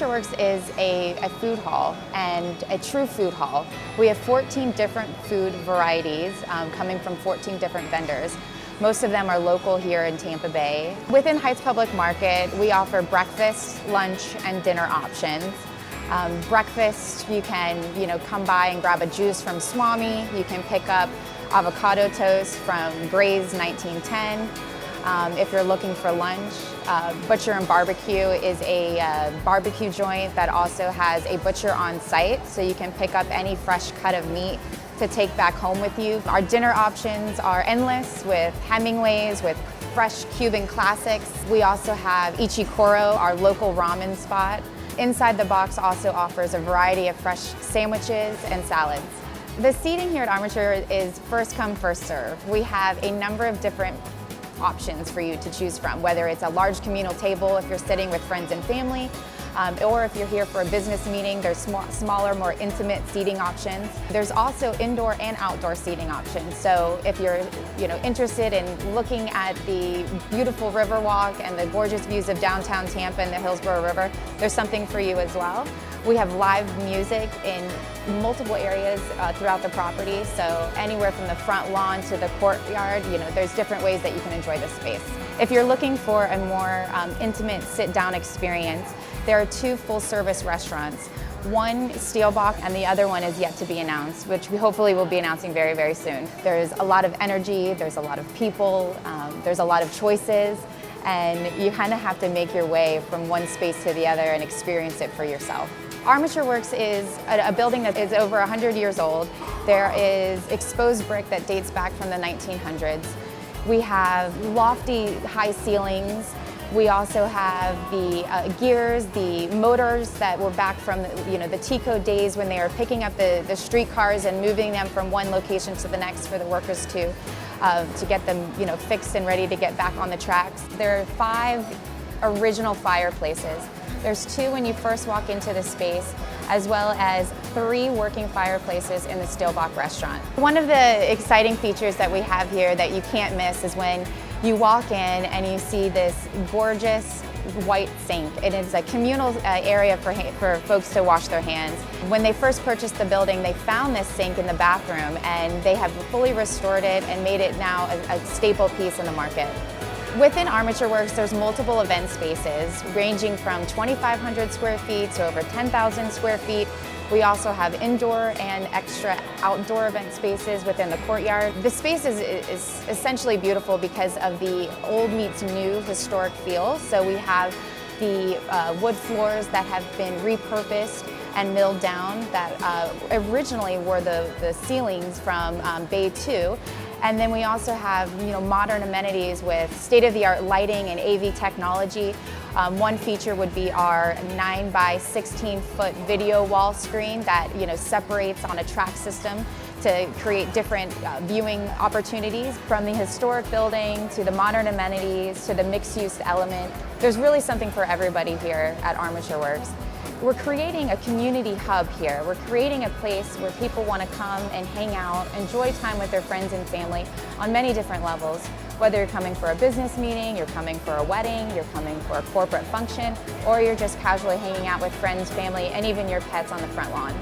Armature Works is a food hall, and a true food hall. We have 14 different food varieties coming from 14 different vendors. Most of them are local here in Tampa Bay. Within Heights Public Market, we offer breakfast, lunch, and dinner options. Breakfast, you can come by and grab a juice from Swami. You can pick up avocado toast from Gray's 1910. If you're looking for lunch, Butcher and Barbecue is a barbecue joint that also has a butcher on site, so you can pick up any fresh cut of meat to take back home with you. Our dinner options are endless, with Hemingways, with fresh Cuban classics. We also have Ichikoro, our local ramen spot. Inside the box also offers a variety of fresh sandwiches and salads. The seating here at Armature is first come, first serve. We have a number of different options for you to choose from, whether it's a large communal table if you're sitting with friends and family, or if you're here for a business meeting, there's smaller, more intimate seating options. There's also indoor and outdoor seating options. So if you're interested in looking at the beautiful river walk and the gorgeous views of downtown Tampa and the Hillsborough River, there's something for you as well. We have live music in multiple areas throughout the property, so anywhere from the front lawn to the courtyard, there's different ways that you can enjoy this space. If you're looking for a more intimate sit-down experience, there are two full-service restaurants. One Steelbach and the other one is yet to be announced, which we hopefully will be announcing very, very soon. There's a lot of energy, there's a lot of people, there's a lot of choices, and you kind of have to make your way from one space to the other and experience it for yourself. Armature Works is a building that is over 100 years old. There is exposed brick that dates back from the 1900s. We have lofty high ceilings. We also have the gears, the motors that were back from the Tico days when they were picking up the streetcars and moving them from one location to the next for the workers to get them fixed and ready to get back on the tracks. There are 5 original fireplaces. There's 2 when you first walk into the space, as well as 3 working fireplaces in the Steelbach restaurant. One of the exciting features that we have here that you can't miss is when you walk in and you see this gorgeous white sink. It is a communal area for folks to wash their hands. When they first purchased the building, they found this sink in the bathroom, and they have fully restored it and made it now a staple piece in the market. Within Armature Works, there's multiple event spaces ranging from 2,500 square feet to over 10,000 square feet. We also have indoor and extra outdoor event spaces within the courtyard. The space is essentially beautiful because of the old meets new historic feel. So we have the wood floors that have been repurposed and milled down that originally were the ceilings from Bay 2. And then we also have modern amenities with state-of-the-art lighting and AV technology. One feature would be our 9 by 16 foot video wall screen that separates on a track system to create different viewing opportunities, from the historic building to the modern amenities to the mixed-use element. There's really something for everybody here at Armature Works. We're creating a community hub here. We're creating a place where people want to come and hang out, enjoy time with their friends and family on many different levels. Whether you're coming for a business meeting, you're coming for a wedding, you're coming for a corporate function, or you're just casually hanging out with friends, family, and even your pets on the front lawn.